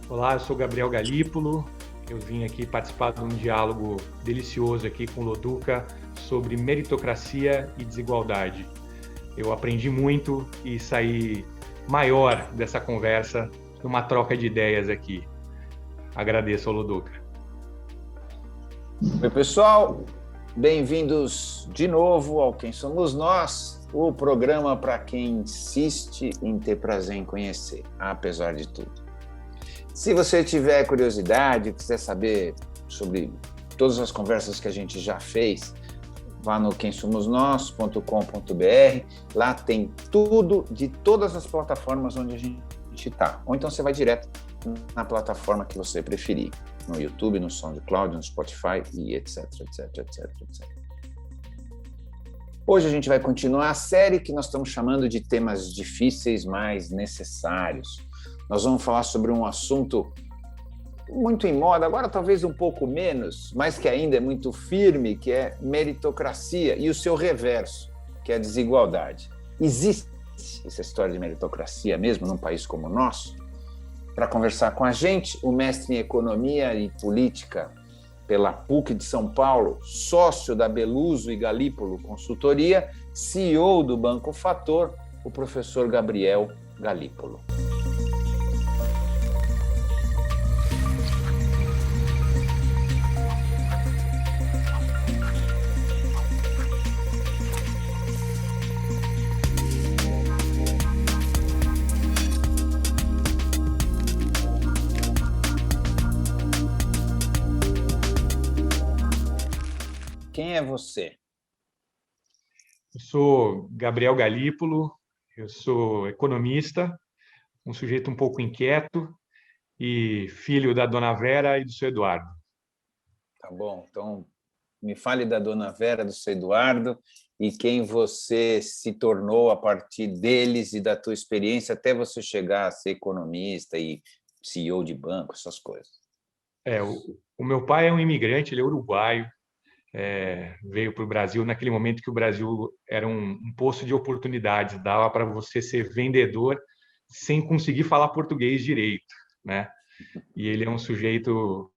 Olá, eu sou Gabriel Galípolo. Eu vim aqui participar de um diálogo delicioso aqui com o Loduca sobre meritocracia e desigualdade. Eu aprendi muito e saí maior dessa conversa numa troca de ideias aqui. Agradeço ao Loduca. Oi, pessoal. Bem-vindos de novo ao Quem Somos Nós, o programa para quem insiste em ter prazer em conhecer, apesar de tudo. Se você tiver curiosidade, quiser saber sobre todas as conversas que a gente já fez, vá no quemsomosnós.com.br. Lá tem tudo de todas as plataformas onde a gente está. Ou então você vai direto na plataforma que você preferir, no YouTube, no SoundCloud, no Spotify e etc, etc, etc, etc. Hoje a gente vai continuar a série que nós estamos chamando de temas difíceis, mas necessários. Nós vamos falar sobre um assunto muito em moda, agora talvez um pouco menos, mas que ainda é muito firme, que é meritocracia e o seu reverso, que é a desigualdade. Existe essa história de meritocracia mesmo num país como o nosso? Para conversar com a gente, o mestre em Economia e Política pela PUC de São Paulo, sócio da Beluso e Galípolo Consultoria, CEO do Banco Fator, o professor Gabriel Galípolo. Quem é você? Eu sou Gabriel Galípolo, eu sou economista, um sujeito um pouco inquieto e filho da Dona Vera e do seu Eduardo. Tá bom, então me fale da Dona Vera, do seu Eduardo e quem você se tornou a partir deles e da tua experiência até você chegar a ser economista e CEO de banco, essas coisas. O meu pai é um imigrante, ele é uruguaio, veio para o Brasil naquele momento que o Brasil era um poço de oportunidades, dava para você ser vendedor sem conseguir falar português direito, né? E ele é um sujeito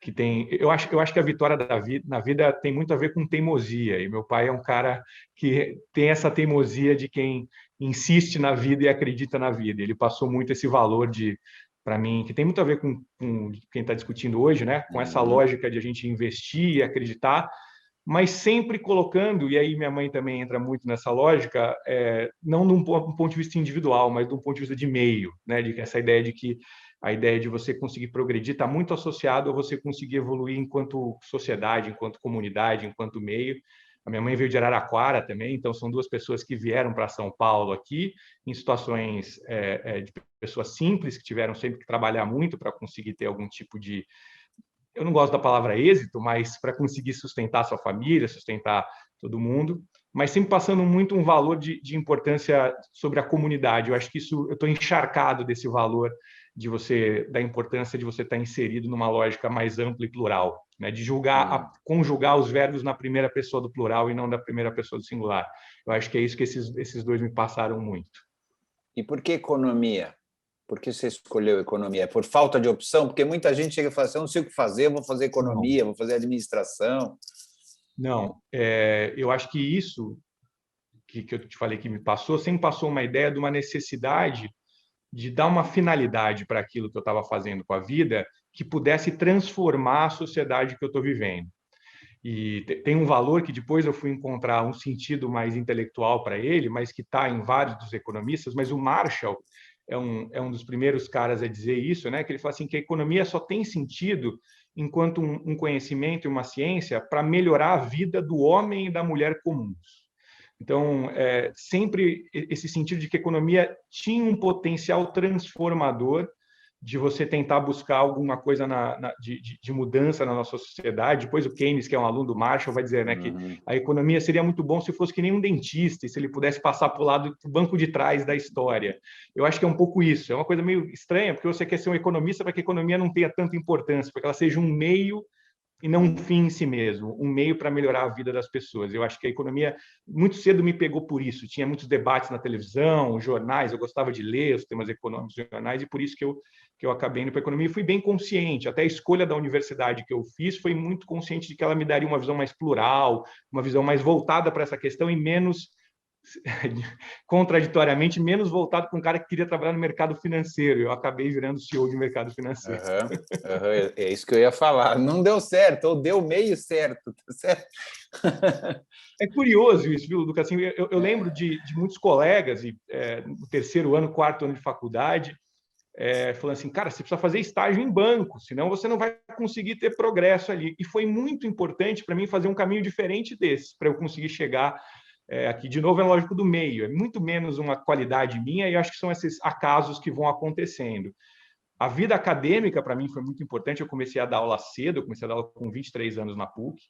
que tem... Eu acho que a vitória na vida tem muito a ver com teimosia, e meu pai é um cara que tem essa teimosia de quem insiste na vida e acredita na vida. Ele passou muito esse valor para mim, que tem muito a ver com quem está discutindo hoje, né? Com essa lógica de a gente investir e acreditar, mas sempre colocando, e aí minha mãe também entra muito nessa lógica, não de um ponto de vista individual, mas de um ponto de vista de meio, né? De essa ideia de que a ideia de você conseguir progredir está muito associado a você conseguir evoluir enquanto sociedade, enquanto comunidade, enquanto meio. A minha mãe veio de Araraquara também, então são duas pessoas que vieram para São Paulo aqui, em situações de pessoas simples, que tiveram sempre que trabalhar muito para conseguir ter algum tipo de... Eu não gosto da palavra êxito, mas para conseguir sustentar sua família, sustentar todo mundo, mas sempre passando muito um valor de importância sobre a comunidade. Eu acho que isso, eu estou encharcado desse valor da importância de você estar inserido numa lógica mais ampla e plural, né? De conjugar os verbos na primeira pessoa do plural e não da primeira pessoa do singular. Eu acho que é isso que esses dois me passaram muito. E por que economia? Por que você escolheu economia? É por falta de opção? Porque muita gente chega e fala assim, eu não sei o que fazer, eu vou fazer economia, vou fazer administração. Não, eu acho que isso que eu te falei que me passou, sempre passou uma ideia de uma necessidade de dar uma finalidade para aquilo que eu estava fazendo com a vida que pudesse transformar a sociedade que eu estou vivendo. E tem um valor que depois eu fui encontrar um sentido mais intelectual para ele, mas que está em vários dos economistas, mas o Marshall é um dos primeiros caras a dizer isso, né? Que ele fala assim, que a economia só tem sentido enquanto um conhecimento e uma ciência para melhorar a vida do homem e da mulher comuns. Então, sempre esse sentido de que a economia tinha um potencial transformador de você tentar buscar alguma coisa de mudança na nossa sociedade. Depois o Keynes, que é um aluno do Marshall, vai dizer, né, que a economia seria muito bom se fosse que nem um dentista, e se ele pudesse passar para o lado do banco de trás da história. Eu acho que é um pouco isso. É uma coisa meio estranha, porque você quer ser um economista para que a economia não tenha tanta importância, para que ela seja um meio e não um fim em si mesmo, um meio para melhorar a vida das pessoas. Eu acho que a economia muito cedo me pegou por isso. Tinha muitos debates na televisão, jornais, eu gostava de ler os temas econômicos dos jornais, e por isso que que eu acabei indo para economia e fui bem consciente. Até a escolha da universidade que eu fiz foi muito consciente de que ela me daria uma visão mais plural, uma visão mais voltada para essa questão e menos, contraditoriamente, menos voltado para um cara que queria trabalhar no mercado financeiro. Eu acabei virando CEO de mercado financeiro. É isso que eu ia falar. Não deu certo, ou deu meio certo, tá certo? É curioso isso, viu, Lucas? Assim, eu lembro de muitos colegas, no terceiro ano, quarto ano de faculdade, falando assim, cara, você precisa fazer estágio em banco, senão você não vai conseguir ter progresso ali. E foi muito importante para mim fazer um caminho diferente desse, para eu conseguir chegar aqui. De novo, é lógico do meio, é muito menos uma qualidade minha, e acho que são esses acasos que vão acontecendo. A vida acadêmica, para mim, foi muito importante. Eu comecei a dar aula cedo, eu comecei a dar aula com 23 anos na PUC.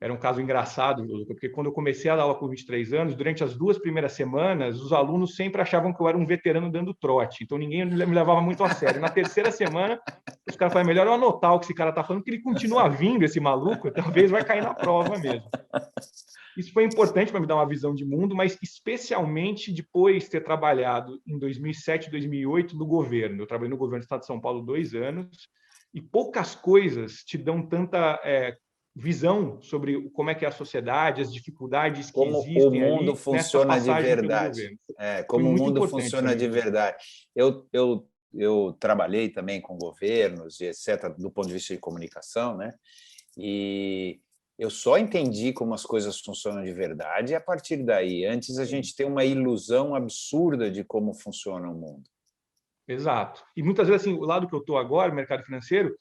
Era um caso engraçado, Luca, porque quando eu comecei a dar aula com 23 anos, durante as 2 primeiras semanas, os alunos sempre achavam que eu era um veterano dando trote, então ninguém me levava muito a sério. Na terceira semana, os caras falaram, melhor eu anotar o que esse cara está falando, que ele continua vindo, esse maluco, talvez vai cair na prova mesmo. Isso foi importante para me dar uma visão de mundo, mas especialmente depois de ter trabalhado em 2007, 2008 no governo. Eu trabalhei no governo do Estado de São Paulo 2 anos, e poucas coisas te dão tanta visão sobre como é que é a sociedade, as dificuldades que como existem o mundo ali funciona de verdade. Como o mundo funciona de verdade. Eu trabalhei também com governos, e etc., do ponto de vista de comunicação, né? E eu só entendi como as coisas funcionam de verdade a partir daí. Antes a gente tem uma ilusão absurda de como funciona o mundo. Exato. E muitas vezes, assim, o lado que eu estou agora, o mercado financeiro,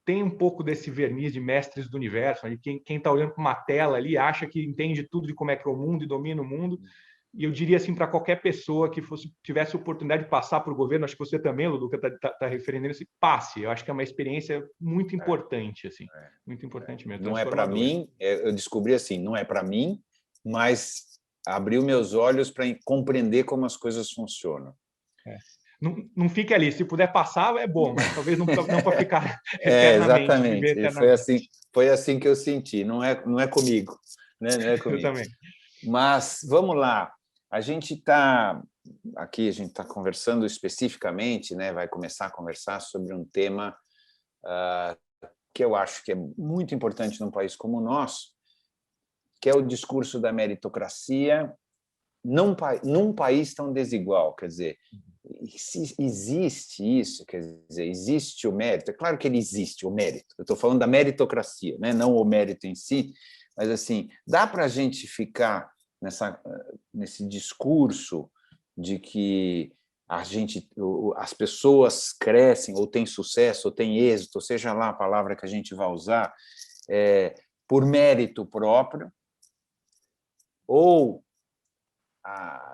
tem um pouco desse verniz de mestres do universo. Quem está olhando para uma tela ali acha que entende tudo de como é que é o mundo e domina o mundo. E eu diria assim para qualquer pessoa que tivesse oportunidade de passar por o governo, acho que você também, Luca, está referindo isso, passe. Eu acho que é uma experiência muito importante, assim, muito importante mesmo. Não é para mim, eu descobri assim, não é para mim, mas abriu meus olhos para compreender como as coisas funcionam. Não fique ali, se puder passar é bom, mas talvez não para ficar eternamente. Exatamente. Eternamente. Foi assim que eu senti. Não é comigo, né? Não é comigo. Eu também. Mas vamos lá. A gente está conversando especificamente, né? Vai começar a conversar sobre um tema que eu acho que é muito importante num país como o nosso, que é o discurso da meritocracia num país tão desigual. Quer dizer, se existe isso, quer dizer, existe o mérito. É claro que ele existe, o mérito. Eu estou falando da meritocracia, né? Não o mérito em si, mas assim, dá para a gente ficar nesse discurso de que as pessoas crescem, ou têm sucesso, ou têm êxito, ou seja lá a palavra que a gente vai usar, por mérito próprio, ou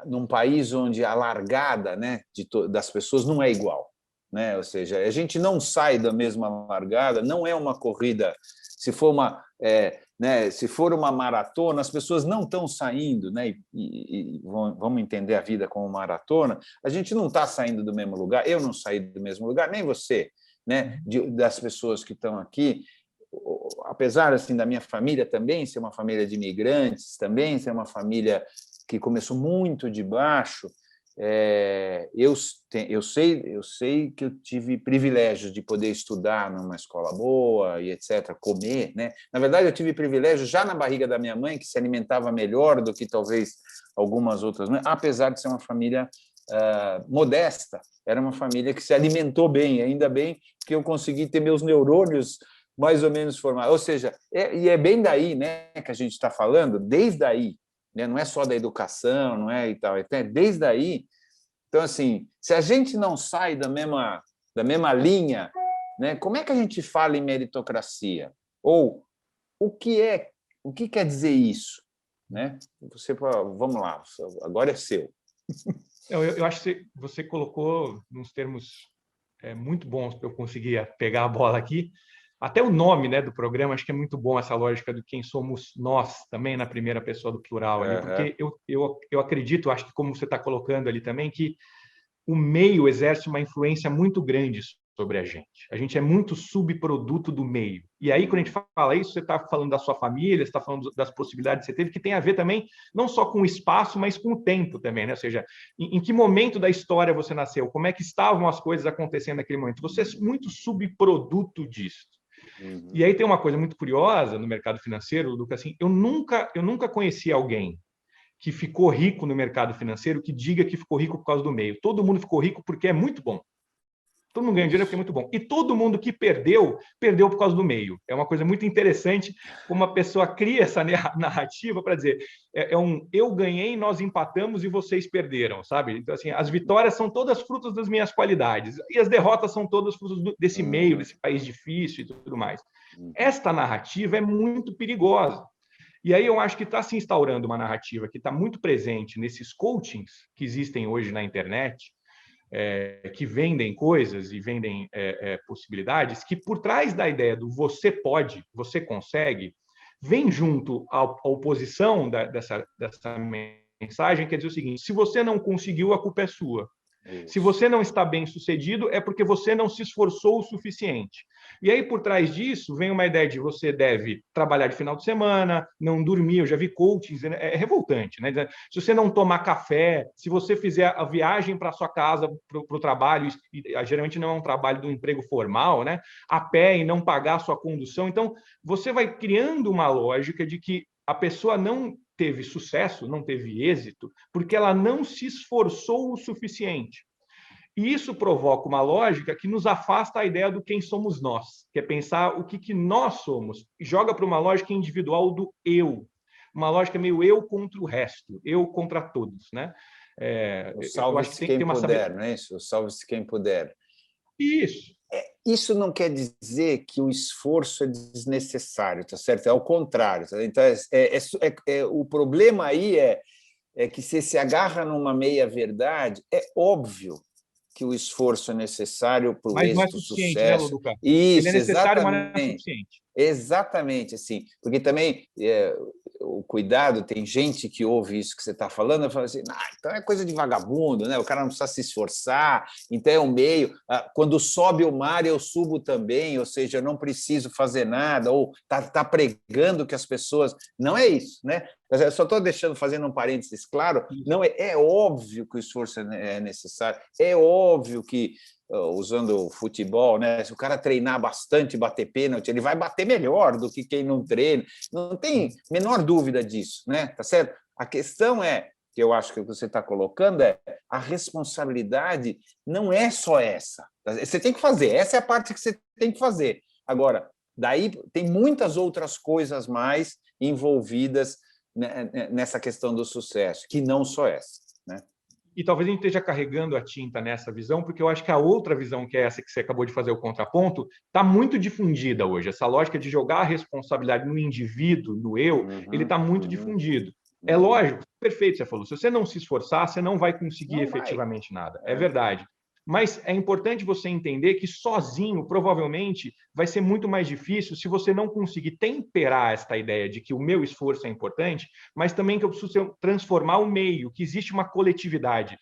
num país onde a largada, né, das pessoas não é igual, né? Ou seja, a gente não sai da mesma largada, não é uma corrida. Se for uma maratona, as pessoas não estão saindo, né? Vamos entender a vida como maratona. A gente não está saindo do mesmo lugar. Eu não saí do mesmo lugar, nem você, né? Das pessoas que estão aqui. Apesar assim da minha família também ser uma família de imigrantes, também ser uma família que começou muito de baixo, eu sei que eu tive privilégios de poder estudar numa escola boa e etc., comer, né? Na verdade, eu tive privilégio já na barriga da minha mãe, que se alimentava melhor do que talvez algumas outras mães, apesar de ser uma família modesta. Era uma família que se alimentou bem, ainda bem que eu consegui ter meus neurônios mais ou menos formados. Ou seja, e é bem daí, né, que a gente está falando, desde aí, né? Não é só da educação, não é e tal, é desde aí. Então, assim, se a gente não sai da mesma linha, né, como é que a gente fala em meritocracia? Ou o que quer dizer isso? Né? Vamos lá, agora é seu. Eu acho que você colocou nos termos muito bons para eu conseguir pegar a bola aqui. Até o nome, né, do programa, acho que é muito bom essa lógica do quem somos nós, também na primeira pessoa do plural, ali, porque eu acredito, acho que como você está colocando ali também, que o meio exerce uma influência muito grande sobre a gente. A gente é muito subproduto do meio. E aí, quando a gente fala isso, você está falando da sua família, você está falando das possibilidades que você teve, que tem a ver também não só com o espaço, mas com o tempo também, né? Ou seja, em que momento da história você nasceu, como é que estavam as coisas acontecendo naquele momento. Você é muito subproduto disso. E aí tem uma coisa muito curiosa no mercado financeiro, Lucas, assim, eu nunca conheci alguém que ficou rico no mercado financeiro que diga que ficou rico por causa do meio. Todo mundo ficou rico porque é muito bom. Todo mundo ganha dinheiro porque é muito bom. E todo mundo que perdeu, perdeu por causa do meio. É uma coisa muito interessante como a pessoa cria essa narrativa para dizer eu ganhei, nós empatamos e vocês perderam, sabe? Então, assim, as vitórias são todas frutos das minhas qualidades e as derrotas são todas frutos desse meio, desse país difícil e tudo mais. Esta narrativa é muito perigosa. E aí eu acho que está se instaurando uma narrativa que está muito presente nesses coachings que existem hoje na internet, que vendem coisas e vendem possibilidades, que por trás da ideia do você pode, você consegue, vem junto à oposição dessa mensagem, quer dizer o seguinte: se você não conseguiu, a culpa é sua. Isso. Se você não está bem sucedido, é porque você não se esforçou o suficiente. E aí, por trás disso, vem uma ideia de você deve trabalhar de final de semana, não dormir. Eu já vi coachings, é revoltante, né? Se você não tomar café, se você fizer a viagem para a sua casa, para o trabalho, e geralmente não é um trabalho de um emprego formal, né? A pé e não pagar a sua condução. Então, você vai criando uma lógica de que a pessoa não teve sucesso, não teve êxito, porque ela não se esforçou o suficiente. E isso provoca uma lógica que nos afasta a ideia do quem somos nós, que é pensar o que nós somos, e joga para uma lógica individual do eu, uma lógica meio eu contra o resto, eu contra todos, né? Salve-se quem puder, não é isso? Salve-se quem puder. Isso. Isso não quer dizer que o esforço é desnecessário, tá certo? É ao contrário. Tá? Então, o problema aí é que se agarra numa meia-verdade, é óbvio que o esforço é necessário para o êxito, sucesso. Né, Luca? Isso, ele é necessário, exatamente. Mas não é suficiente. Exatamente, assim, porque também o cuidado, tem gente que ouve isso que você está falando e fala assim, então é coisa de vagabundo, né? O cara não precisa se esforçar, então é o meio, quando sobe o mar eu subo também, ou seja, eu não preciso fazer nada, ou tá pregando que as pessoas... Não é isso, né? Eu só estou fazendo um parênteses claro, não é óbvio que o esforço é necessário, é óbvio que, usando o futebol, né? Se o cara treinar bastante, bater pênalti, ele vai bater melhor do que quem não treina. Não tem menor dúvida disso, né? Tá certo? A questão que eu acho que o que você está colocando a responsabilidade não é só essa. Você tem que fazer, essa é a parte que você tem que fazer. Agora, daí tem muitas outras coisas mais envolvidas nessa questão do sucesso, que não só essa, né? E talvez a gente esteja carregando a tinta nessa visão, porque eu acho que a outra visão, que é essa que você acabou de fazer o contraponto, está muito difundida hoje. Essa lógica de jogar a responsabilidade no indivíduo, no eu, ele está muito difundido. É lógico, perfeito, você falou. Se você não se esforçar, você não vai conseguir efetivamente nada. É verdade. Mas é importante você entender que sozinho, provavelmente, vai ser muito mais difícil se você não conseguir temperar esta ideia de que o meu esforço é importante, mas também que eu preciso transformar o meio, que existe uma coletividade.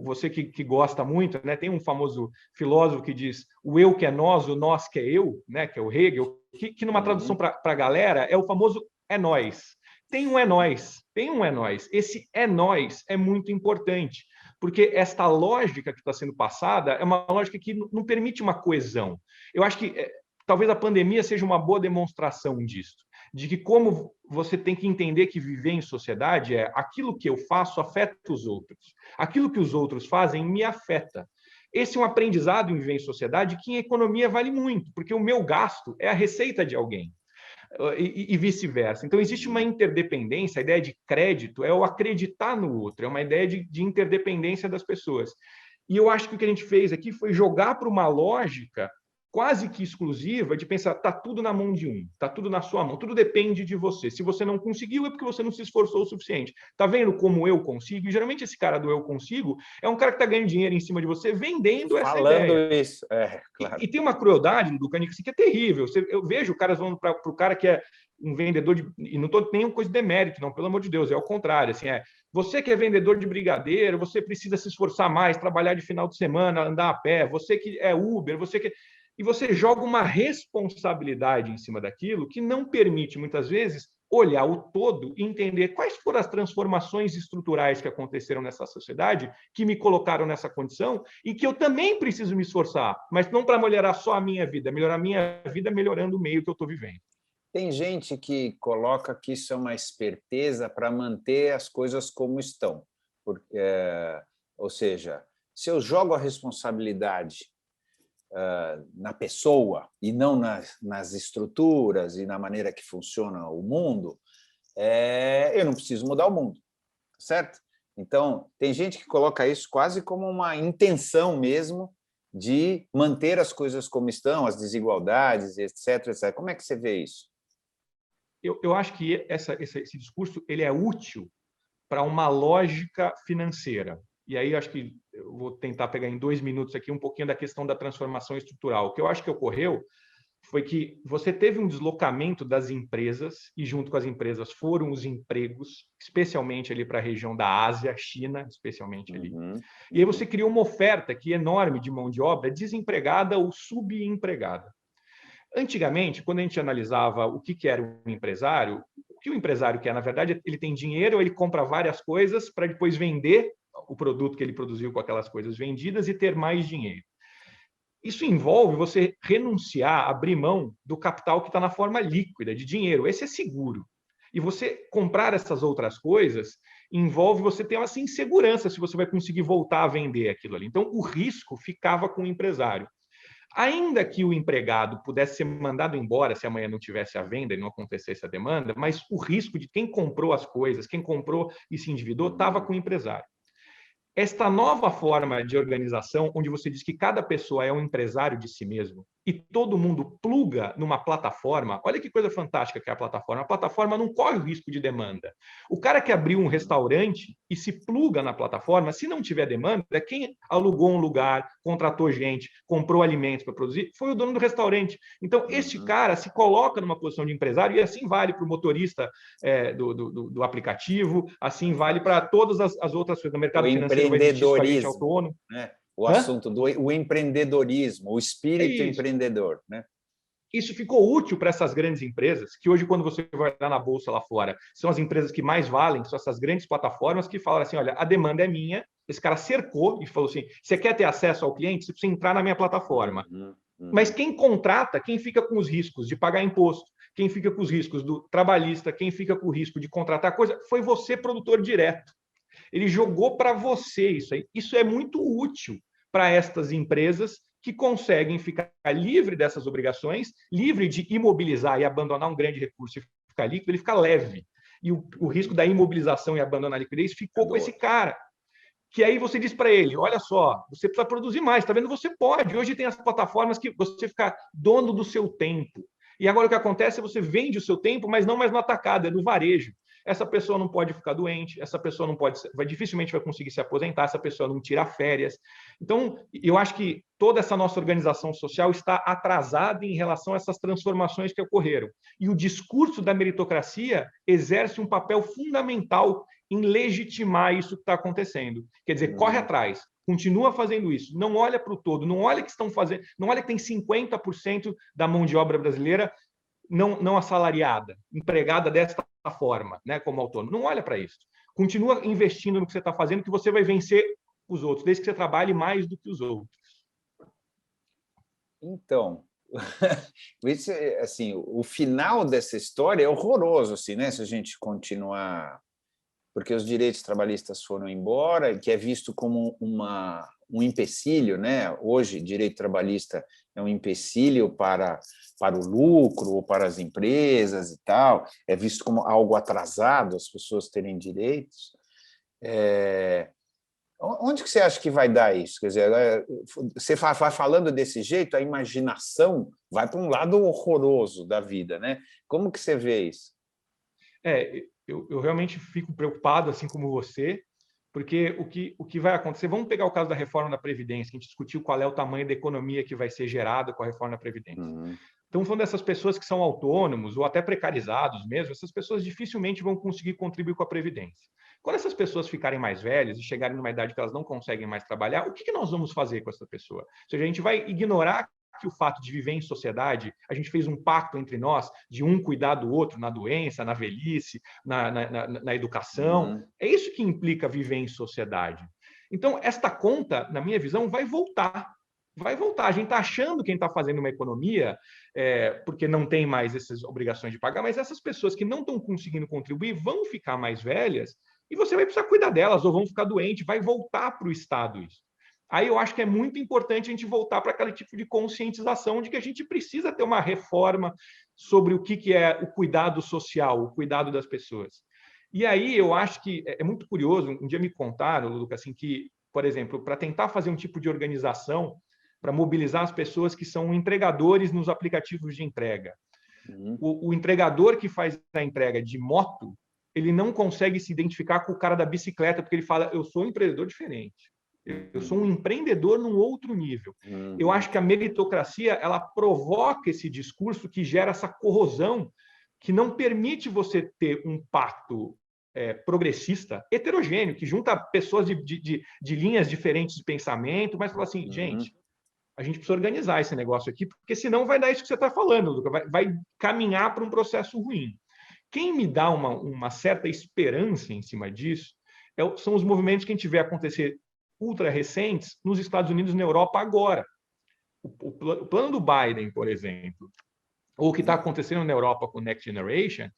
Você que gosta muito, né, tem um famoso filósofo que diz o eu que é nós, o nós que é eu, né, que é o Hegel, que numa tradução para a galera é o famoso é nós. Tem um é nós, tem um é nós. Esse é nós é muito importante, porque esta lógica que está sendo passada é uma lógica que não permite uma coesão. Eu acho que talvez a pandemia seja uma boa demonstração disso, de que como você tem que entender que viver em sociedade é aquilo que eu faço afeta os outros, aquilo que os outros fazem me afeta. Esse é um aprendizado em viver em sociedade que em economia vale muito, porque o meu gasto é a receita de alguém. E vice-versa. Então, existe uma interdependência, a ideia de crédito é o acreditar no outro, é uma ideia de interdependência das pessoas. E eu acho que o que a gente fez aqui foi jogar para uma lógica quase que exclusiva de pensar, está tudo na mão de um, está tudo na sua mão, tudo depende de você. Se você não conseguiu, é porque você não se esforçou o suficiente. Está vendo como eu consigo? E geralmente esse cara do eu consigo é um cara que está ganhando dinheiro em cima de você, vendendo essa ideia. Falando isso, claro. E tem uma crueldade do Canik que é terrível. Eu vejo caras falando para o cara que é um vendedor e não estou nenhuma coisa de demérito, não, pelo amor de Deus, é ao contrário, assim, Você que é vendedor de brigadeiro, você precisa se esforçar mais, trabalhar de final de semana, andar a pé. Você que é Uber, você que... E você joga uma responsabilidade em cima daquilo que não permite, muitas vezes, olhar o todo e entender quais foram as transformações estruturais que aconteceram nessa sociedade, que me colocaram nessa condição e que eu também preciso me esforçar, mas não para melhorar só a minha vida, melhorar a minha vida melhorando o meio que eu estou vivendo. Tem gente que coloca que isso é uma esperteza para manter as coisas como estão. Porque, ou seja, se eu jogo a responsabilidade na pessoa e não nas estruturas e na maneira que funciona o mundo, eu não preciso mudar o mundo, certo? Então, tem gente que coloca isso quase como uma intenção mesmo de manter as coisas como estão, as desigualdades, etc, etc. Como é que você vê isso? Eu acho que esse discurso ele é útil para uma lógica financeira. E aí acho que eu vou tentar pegar em 2 minutos aqui um pouquinho da questão da transformação estrutural. O que eu acho que ocorreu foi que você teve um deslocamento das empresas e junto com as empresas foram os empregos, especialmente ali para a região da Ásia, China, especialmente ali. E aí você criou uma oferta aqui enorme de mão de obra desempregada ou subempregada. Antigamente, quando a gente analisava o que era um empresário, o que o empresário quer, na verdade, ele tem dinheiro, ele compra várias coisas para depois vender o produto que ele produziu com aquelas coisas vendidas e ter mais dinheiro. Isso envolve você renunciar, abrir mão do capital que está na forma líquida, de dinheiro. Esse é seguro. E você comprar essas outras coisas envolve você ter uma insegurança se você vai conseguir voltar a vender aquilo ali. Então, o risco ficava com o empresário. Ainda que o empregado pudesse ser mandado embora se amanhã não tivesse a venda e não acontecesse a demanda, mas o risco de quem comprou as coisas, quem comprou e se endividou, estava com o empresário. Esta nova forma de organização, onde você diz que cada pessoa é um empresário de si mesmo e todo mundo pluga numa plataforma, olha que coisa fantástica que é a plataforma. A plataforma não corre o risco de demanda. O cara que abriu um restaurante e se pluga na plataforma, se não tiver demanda, quem alugou um lugar, contratou gente, comprou alimentos para produzir, foi o dono do restaurante. Então, este cara se coloca numa posição de empresário e assim vale para o motorista do aplicativo, assim vale para todas as outras coisas. No mercado financeiro vai existir isso para a gente autônomo. Né? O assunto do empreendedorismo, o espírito empreendedor. Né? Isso ficou útil para essas grandes empresas, que hoje, quando você vai lá na bolsa lá fora, são as empresas que mais valem, são essas grandes plataformas que falam assim, olha, a demanda é minha, esse cara cercou e falou assim, você quer ter acesso ao cliente, você precisa entrar na minha plataforma. Mas quem contrata, quem fica com os riscos de pagar imposto, quem fica com os riscos do trabalhista, quem fica com o risco de contratar coisa, foi você, produtor direto. Ele jogou para você isso aí. Isso é muito útil para estas empresas que conseguem ficar livre dessas obrigações, livre de imobilizar e abandonar um grande recurso e ficar líquido, ele fica leve. E o risco da imobilização e abandonar a liquidez ficou com esse cara. Que aí você diz para ele, olha só, você precisa produzir mais, tá vendo? Você pode. Hoje tem as plataformas que você fica dono do seu tempo. E agora o que acontece é que você vende o seu tempo, mas não mais no atacado, é no varejo. Essa pessoa não pode ficar doente, essa pessoa não pode, dificilmente vai conseguir se aposentar, essa pessoa não tira férias. Então, eu acho que toda essa nossa organização social está atrasada em relação a essas transformações que ocorreram. E o discurso da meritocracia exerce um papel fundamental em legitimar isso que está acontecendo. Quer dizer, corre atrás, continua fazendo isso, não olha para o todo, não olha que estão fazendo, não olha que tem 50% da mão de obra brasileira não assalariada, empregada desta forma, né, como autônomo. Não olha para isso. Continua investindo no que você está fazendo, que você vai vencer os outros, desde que você trabalhe mais do que os outros. Então, assim, o final dessa história é horroroso, assim, né? Se a gente continuar, porque os direitos trabalhistas foram embora, que é visto como um empecilho, né? Hoje, direito trabalhista é um empecilho para o lucro ou para as empresas e tal, é visto como algo atrasado, as pessoas terem direitos. Onde que você acha que vai dar isso? Quer dizer, você vai falando desse jeito, a imaginação vai para um lado horroroso da vida, né? Como que você vê isso? Eu realmente fico preocupado, assim como você, porque o que vai acontecer... Vamos pegar o caso da reforma da Previdência, que a gente discutiu qual é o tamanho da economia que vai ser gerada com a reforma da Previdência. Então, falando dessas pessoas que são autônomos ou até precarizados mesmo, essas pessoas dificilmente vão conseguir contribuir com a Previdência. Quando essas pessoas ficarem mais velhas e chegarem numa idade que elas não conseguem mais trabalhar, o que nós vamos fazer com essa pessoa? Ou seja, a gente vai ignorar que o fato de viver em sociedade, a gente fez um pacto entre nós de um cuidar do outro na doença, na velhice, na educação. É isso que implica viver em sociedade. Então, esta conta, na minha visão, vai voltar. Vai voltar. A gente está achando que a gente está fazendo uma economia porque não tem mais essas obrigações de pagar, mas essas pessoas que não estão conseguindo contribuir vão ficar mais velhas e você vai precisar cuidar delas ou vão ficar doentes. Vai voltar para o Estado isso. Aí eu acho que é muito importante a gente voltar para aquele tipo de conscientização de que a gente precisa ter uma reforma sobre o que é o cuidado social, o cuidado das pessoas. E aí eu acho que é muito curioso, um dia me contaram, Lucas, assim, que, por exemplo, para tentar fazer um tipo de organização para mobilizar as pessoas que são entregadores nos aplicativos de entrega. O entregador que faz a entrega de moto, ele não consegue se identificar com o cara da bicicleta, porque ele fala, eu sou um empreendedor diferente. Eu sou um empreendedor num outro nível. Eu acho que a meritocracia ela provoca esse discurso que gera essa corrosão que não permite você ter um pacto progressista, heterogêneo, que junta pessoas de linhas diferentes de pensamento, mas fala assim, gente, a gente precisa organizar esse negócio aqui, porque senão vai dar isso que você está falando, Luca, vai caminhar para um processo ruim. Quem me dá uma certa esperança em cima disso são os movimentos que a gente vê acontecer ultra recentes nos Estados Unidos e na Europa agora. O plano do Biden, por exemplo, ou o que está acontecendo na Europa com o Next Generation,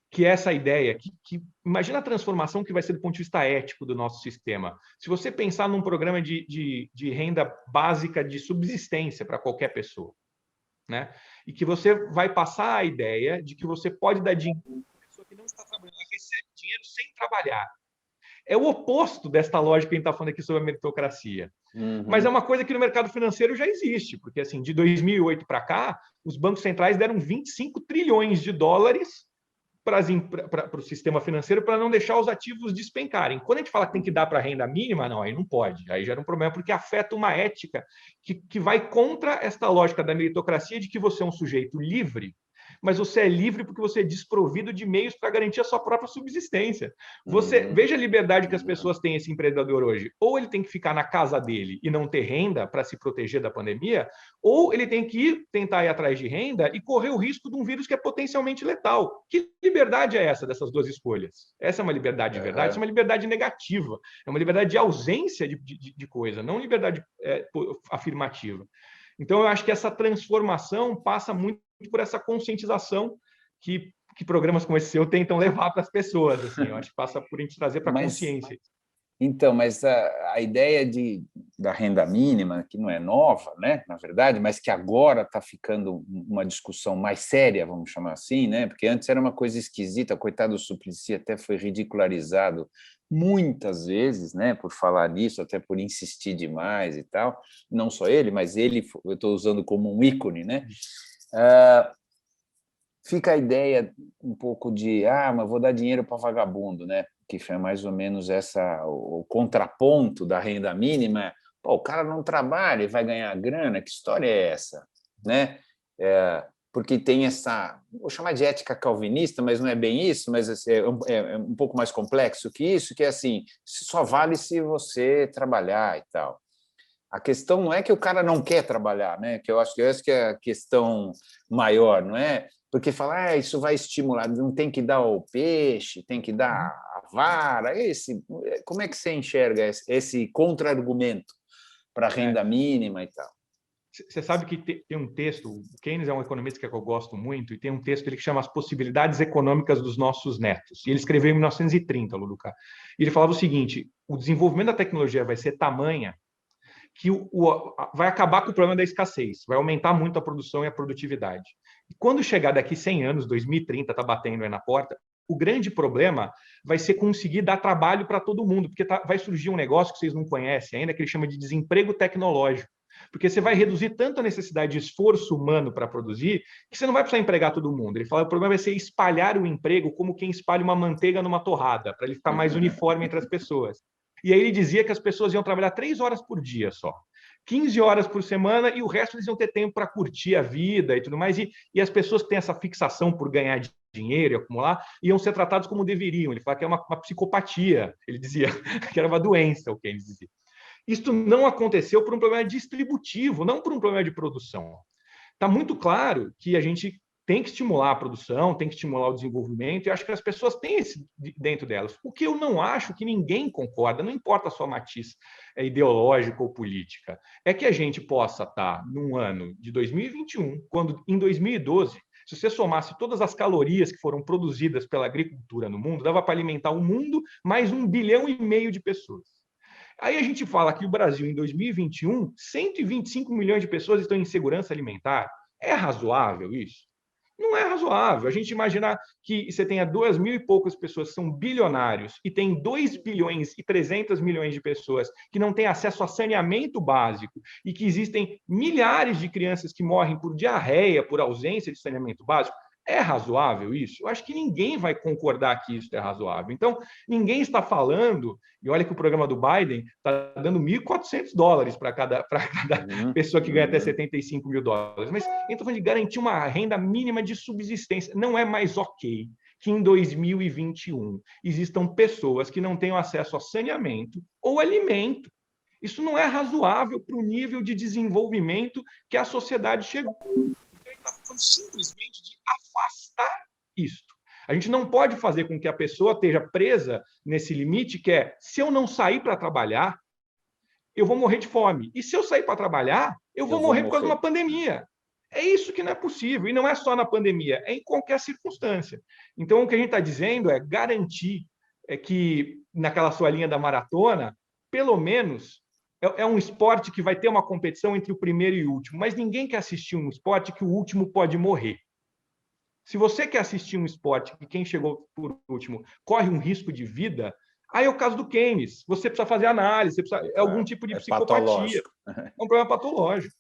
que é essa ideia, que imagina a transformação que vai ser do ponto de vista ético do nosso sistema. Se você pensar num programa de renda básica de subsistência para qualquer pessoa, né? E que você vai passar a ideia de que você pode dar dinheiro para uma pessoa que não está trabalhando, ela recebe dinheiro sem trabalhar. É o oposto desta lógica que a gente está falando aqui sobre a meritocracia. Mas é uma coisa que no mercado financeiro já existe, porque assim, de 2008 para cá, os bancos centrais deram 25 trilhões de dólares para o sistema financeiro para não deixar os ativos despencarem. Quando a gente fala que tem que dar para a renda mínima, não, aí não pode. Aí gera um problema, porque afeta uma ética que vai contra esta lógica da meritocracia de que você é um sujeito livre, mas você é livre porque você é desprovido de meios para garantir a sua própria subsistência. Veja a liberdade que as pessoas têm, esse empreendedor hoje. Ou ele tem que ficar na casa dele e não ter renda para se proteger da pandemia, ou ele tem que tentar ir atrás de renda e correr o risco de um vírus que é potencialmente letal. Que liberdade é essa dessas duas escolhas? Essa é uma liberdade de verdade, essa é uma liberdade negativa. É uma liberdade de ausência de coisa, não liberdade afirmativa. Então, eu acho que essa transformação passa muito por essa conscientização que programas como esse seu tentam levar para as pessoas. Assim, eu acho que passa por a gente trazer para a consciência. Então, mas a ideia da renda mínima, que não é nova, né, na verdade, mas que agora está ficando uma discussão mais séria, vamos chamar assim, né, porque antes era uma coisa esquisita, coitado do Suplicy até foi ridicularizado muitas vezes, né, por falar nisso, até por insistir demais e tal, não só ele, mas ele, eu estou usando como um ícone, né, fica a ideia um pouco de, mas vou dar dinheiro para vagabundo, né? Que foi mais ou menos o contraponto da renda mínima. Pô, o cara não trabalha e vai ganhar grana, que história é essa? Né? Porque tem essa, vou chamar de ética calvinista, mas não é bem isso, mas é um pouco mais complexo que isso, que é assim, só vale se você trabalhar e tal. A questão não é que o cara não quer trabalhar, né? Que eu acho que essa que é a questão maior, não é? Porque falar, isso vai estimular, não tem que dar o peixe, tem que dar a vara. Como é que você enxerga esse contra-argumento para a renda mínima e tal? Você sabe que tem um texto, o Keynes é um economista que eu gosto muito, e tem um texto que chama As Possibilidades Econômicas dos Nossos Netos. E ele escreveu em 1930, Luluca. E ele falava o seguinte, o desenvolvimento da tecnologia vai ser tamanha que vai acabar com o problema da escassez, vai aumentar muito a produção e a produtividade. E quando chegar daqui 100 anos, 2030, está batendo aí na porta, o grande problema vai ser conseguir dar trabalho para todo mundo, porque vai surgir um negócio que vocês não conhecem ainda, que ele chama de desemprego tecnológico. Porque você vai reduzir tanto a necessidade de esforço humano para produzir, que você não vai precisar empregar todo mundo. Ele fala que o problema vai ser espalhar o emprego como quem espalha uma manteiga numa torrada, para ele ficar mais uniforme entre as pessoas. E aí ele dizia que as pessoas iam trabalhar 3 horas por dia só, 15 horas por semana, e o resto eles iam ter tempo para curtir a vida e tudo mais. E as pessoas que têm essa fixação por ganhar dinheiro e acumular, iam ser tratados como deveriam. Ele fala que é uma psicopatia, ele dizia que era uma doença, o Keynes dizia. Isso não aconteceu por um problema distributivo, não por um problema de produção. Está muito claro que a gente tem que estimular a produção, tem que estimular o desenvolvimento, e acho que as pessoas têm isso dentro delas. O que eu não acho que ninguém concorda, não importa a sua matiz ideológica ou política, é que a gente possa estar num ano de 2021, quando em 2012, se você somasse todas as calorias que foram produzidas pela agricultura no mundo, dava para alimentar o mundo mais 1,5 bilhão de pessoas. Aí a gente fala que o Brasil, em 2021, 125 milhões de pessoas estão em insegurança alimentar. É razoável isso? Não é razoável. A gente imaginar que você tenha 2.000 e poucas pessoas que são bilionários e tem 2 bilhões e 300 milhões de pessoas que não têm acesso a saneamento básico e que existem milhares de crianças que morrem por diarreia, por ausência de saneamento básico. É razoável isso? Eu acho que ninguém vai concordar que isso é razoável. Então, ninguém está falando, e olha que o programa do Biden está dando $1.400 para cada pessoa que ganha até $75 mil. Mas a gente está falando de garantir uma renda mínima de subsistência. Não é mais ok que em 2021 existam pessoas que não tenham acesso a saneamento ou alimento. Isso não é razoável para o nível de desenvolvimento que a sociedade chegou. Está falando simplesmente de afastar isto. A gente não pode fazer com que a pessoa esteja presa nesse limite que é, se eu não sair para trabalhar, eu vou morrer de fome. E se eu sair para trabalhar, eu vou morrer por causa de uma pandemia. É isso que não é possível. E não é só na pandemia, é em qualquer circunstância. Então, o que a gente está dizendo é garantir que, naquela sua linha da maratona, pelo menos é um esporte que vai ter uma competição entre o primeiro e o último, mas ninguém quer assistir um esporte que o último pode morrer. Se você quer assistir um esporte que quem chegou por último corre um risco de vida, aí é o caso do Keynes. Você precisa fazer análise, é algum tipo de psicopatia. É um problema patológico.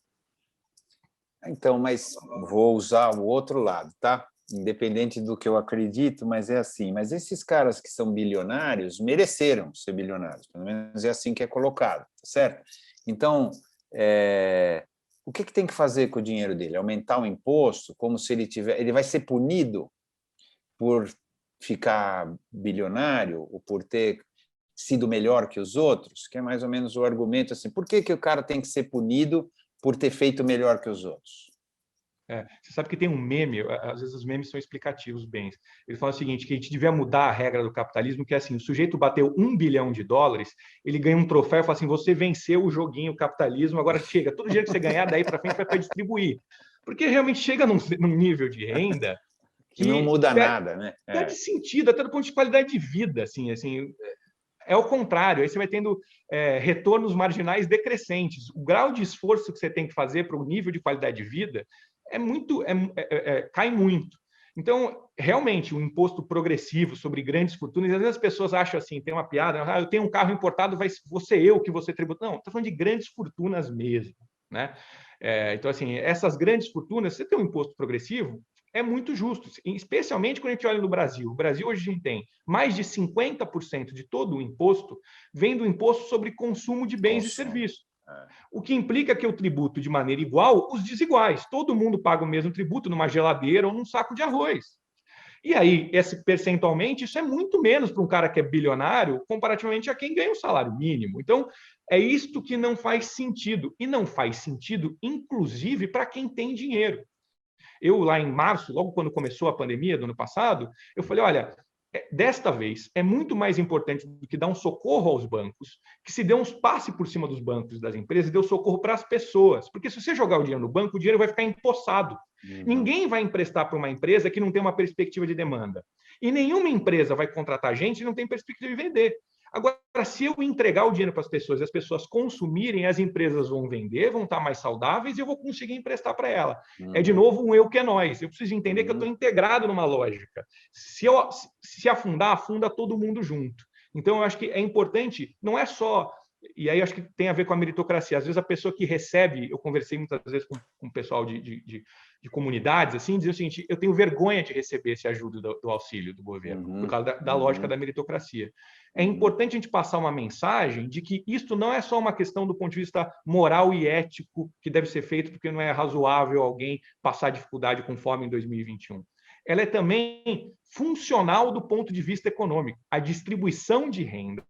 Então, mas vou usar o outro lado, tá? Independente do que eu acredito, mas é assim. Mas esses caras que são bilionários mereceram ser bilionários, pelo menos é assim que é colocado, tá certo? Então, o que tem que fazer com o dinheiro dele? Aumentar o imposto, como se ele vai ser punido por ficar bilionário ou por ter sido melhor que os outros? Que é mais ou menos o argumento assim. Por que o cara tem que ser punido por ter feito melhor que os outros? Você sabe que tem um meme, às vezes os memes são explicativos bem. Ele fala o seguinte, que a gente devia mudar a regra do capitalismo, que é assim, o sujeito bateu $1 bilhão, ele ganha um troféu e fala assim, você venceu o joguinho, o capitalismo, agora chega, todo dia que você ganhar, daí para frente vai para distribuir. Porque realmente chega num nível de renda que não muda nada, né? Perde sentido, até do ponto de qualidade de vida, assim, é o contrário, aí você vai tendo retornos marginais decrescentes. O grau de esforço que você tem que fazer para o nível de qualidade de vida cai muito. Então, realmente, o imposto progressivo sobre grandes fortunas, às vezes as pessoas acham assim, tem uma piada, eu tenho um carro importado, vou ser eu que você tributa. Não, estou falando de grandes fortunas mesmo, né? Então, assim, essas grandes fortunas, você tem um imposto progressivo, é muito justo, especialmente quando a gente olha no Brasil. O Brasil hoje a gente tem mais de 50% de todo o imposto vem do imposto sobre consumo de bens e serviços. O que implica que eu tributo de maneira igual os desiguais. Todo mundo paga o mesmo tributo numa geladeira ou num saco de arroz. E aí, percentualmente, isso é muito menos para um cara que é bilionário comparativamente a quem ganha um salário mínimo. Então, é isto que não faz sentido. E não faz sentido, inclusive, para quem tem dinheiro. Eu, lá em março, logo quando começou a pandemia do ano passado, eu falei, olha, desta vez é muito mais importante do que dar um socorro aos bancos, que se dê uns passe por cima dos bancos e das empresas e dê o socorro para as pessoas. Porque se você jogar o dinheiro no banco, o dinheiro vai ficar empossado. Ninguém vai emprestar para uma empresa que não tem uma perspectiva de demanda. E nenhuma empresa vai contratar gente que não tem perspectiva de vender. Agora, se eu entregar o dinheiro para as pessoas e as pessoas consumirem, as empresas vão vender, vão estar mais saudáveis e eu vou conseguir emprestar para ela. É, de novo, um eu que é nós. Eu preciso entender que eu estou integrado numa lógica. Se afundar, afunda todo mundo junto. Então, eu acho que é importante, não é só... E aí, acho que tem a ver com a meritocracia. Às vezes, a pessoa que recebe... Eu conversei muitas vezes com o pessoal de comunidades, assim, dizer o seguinte, eu tenho vergonha de receber esse ajuda do auxílio do governo, por causa da lógica da meritocracia. É importante a gente passar uma mensagem de que isto não é só uma questão do ponto de vista moral e ético que deve ser feito porque não é razoável alguém passar dificuldade com fome em 2021. ela é também funcional do ponto de vista econômico. A distribuição de renda,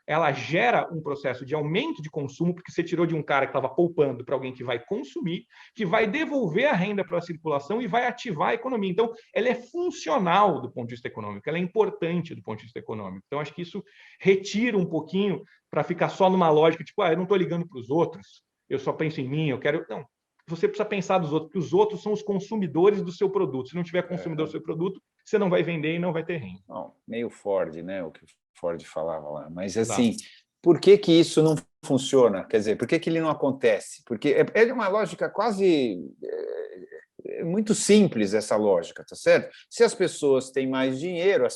ela gera um processo de aumento de consumo, porque você tirou de um cara que estava poupando para alguém que vai consumir, que vai devolver a renda para a circulação e vai ativar a economia. Então, ela é funcional do ponto de vista econômico, ela é importante do ponto de vista econômico. Então, acho que isso retira um pouquinho para ficar só numa lógica, tipo, eu não estou ligando para os outros, eu só penso em mim, eu quero... Não, você precisa pensar dos outros, porque os outros são os consumidores do seu produto. Se não tiver consumidor do seu produto, você não vai vender e não vai ter renda. Bom, meio Ford, né? O que o Ford falava lá. Mas, Exato. assim, por que isso não funciona? Quer dizer, por que ele não acontece? Porque é uma lógica quase... muito simples essa lógica, tá certo? Se as pessoas têm mais dinheiro,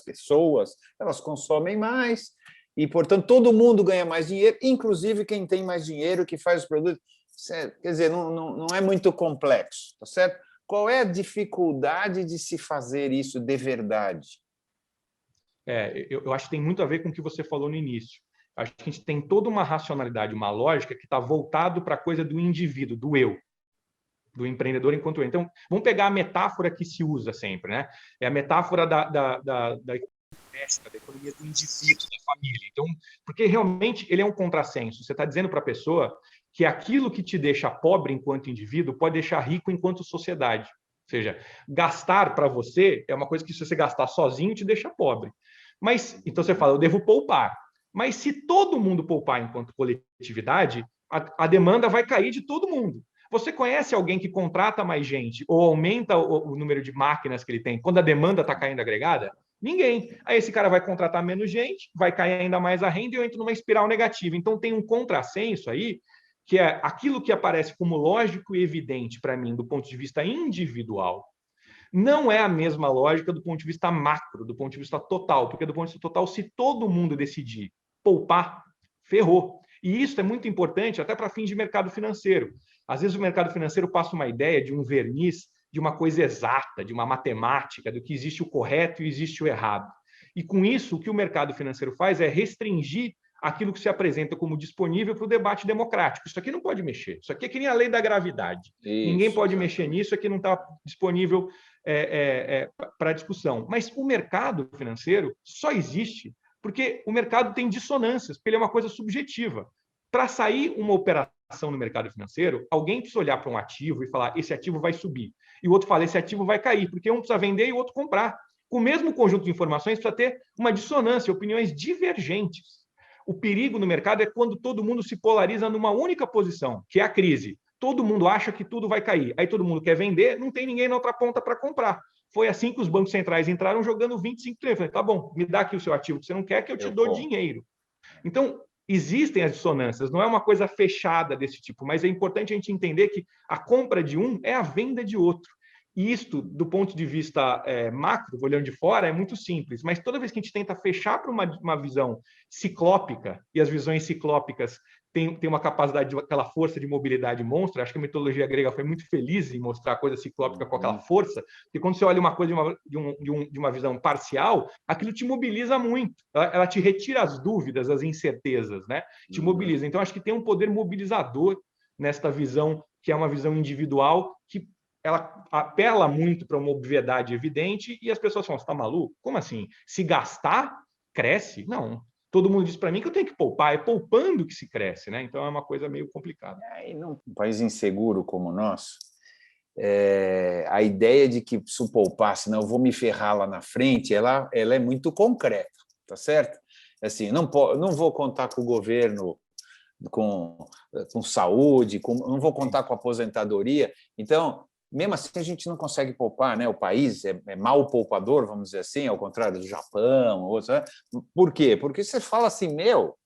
elas consomem mais e, portanto, todo mundo ganha mais dinheiro, inclusive quem tem mais dinheiro, que faz os produtos. Quer dizer, não é muito complexo, tá certo? Qual é a dificuldade de se fazer isso de verdade? Eu acho que tem muito a ver com o que você falou no início. Acho que a gente tem toda uma racionalidade, uma lógica que está voltado para a coisa do indivíduo, do eu, do empreendedor enquanto eu. Então, vamos pegar a metáfora que se usa sempre, né? É a metáfora da economia do indivíduo, da família. Então, porque realmente ele é um contrassenso. Você está dizendo para a pessoa que aquilo que te deixa pobre enquanto indivíduo pode deixar rico enquanto sociedade. Ou seja, gastar para você é uma coisa que, se você gastar sozinho, te deixa pobre. Mas, então você fala, eu devo poupar. Mas se todo mundo poupar enquanto coletividade, a demanda vai cair de todo mundo. Você conhece alguém que contrata mais gente ou aumenta o número de máquinas que ele tem quando a demanda está caindo agregada? Ninguém. Aí esse cara vai contratar menos gente, vai cair ainda mais a renda e eu entro numa espiral negativa. Então tem um contrassenso aí, que é aquilo que aparece como lógico e evidente para mim do ponto de vista individual, não é a mesma lógica do ponto de vista macro, do ponto de vista total, porque do ponto de vista total, se todo mundo decidir poupar, ferrou. E isso é muito importante até para fins de mercado financeiro. Às vezes o mercado financeiro passa uma ideia de um verniz, de uma coisa exata, de uma matemática, do que existe o correto e existe o errado. E com isso, o que o mercado financeiro faz é restringir aquilo que se apresenta como disponível para o debate democrático. Isso aqui não pode mexer. Isso aqui é que nem a lei da gravidade. Ninguém pode mexer nisso, aqui não está disponível para discussão. Mas o mercado financeiro só existe porque o mercado tem dissonâncias, porque ele é uma coisa subjetiva. Para sair uma operação no mercado financeiro, alguém precisa olhar para um ativo e falar, esse ativo vai subir. E o outro fala, esse ativo vai cair, porque um precisa vender e o outro comprar. Com o mesmo conjunto de informações, precisa ter uma dissonância, opiniões divergentes. O perigo no mercado é quando todo mundo se polariza numa única posição, que é a crise. Todo mundo acha que tudo vai cair. Aí todo mundo quer vender, não tem ninguém na outra ponta para comprar. Foi assim que os bancos centrais entraram jogando 25 trilhões. Falei, tá bom, me dá aqui o seu ativo que você não quer, que eu te dou dinheiro. Então, existem as dissonâncias, não é uma coisa fechada desse tipo, mas é importante a gente entender que a compra de um é a venda de outro. E isto, do ponto de vista macro, olhando de fora, é muito simples, mas toda vez que a gente tenta fechar para uma visão ciclópica, e as visões ciclópicas têm uma capacidade, aquela força de mobilidade monstra, acho que a mitologia grega foi muito feliz em mostrar a coisa ciclópica com aquela força, porque quando você olha uma coisa de uma visão parcial, aquilo te mobiliza muito, ela te retira as dúvidas, as incertezas, né? Te mobiliza. Então, acho que tem um poder mobilizador nesta visão, que é uma visão individual, que ela apela muito para uma obviedade evidente e as pessoas falam, você está maluco? Como assim? Se gastar, cresce? Não. Todo mundo diz para mim que eu tenho que poupar, é poupando que se cresce, né? Então é uma coisa meio complicada. E num país inseguro como o nosso, a ideia de que se eu poupar, senão eu vou me ferrar lá na frente, ela é muito concreta, tá certo? Assim, não vou contar com o governo, com saúde, não vou contar com aposentadoria. Então, mesmo assim, a gente não consegue poupar, né? O país é mal poupador, vamos dizer assim, ao contrário do Japão, outros, né? Por quê? Porque você fala assim, eu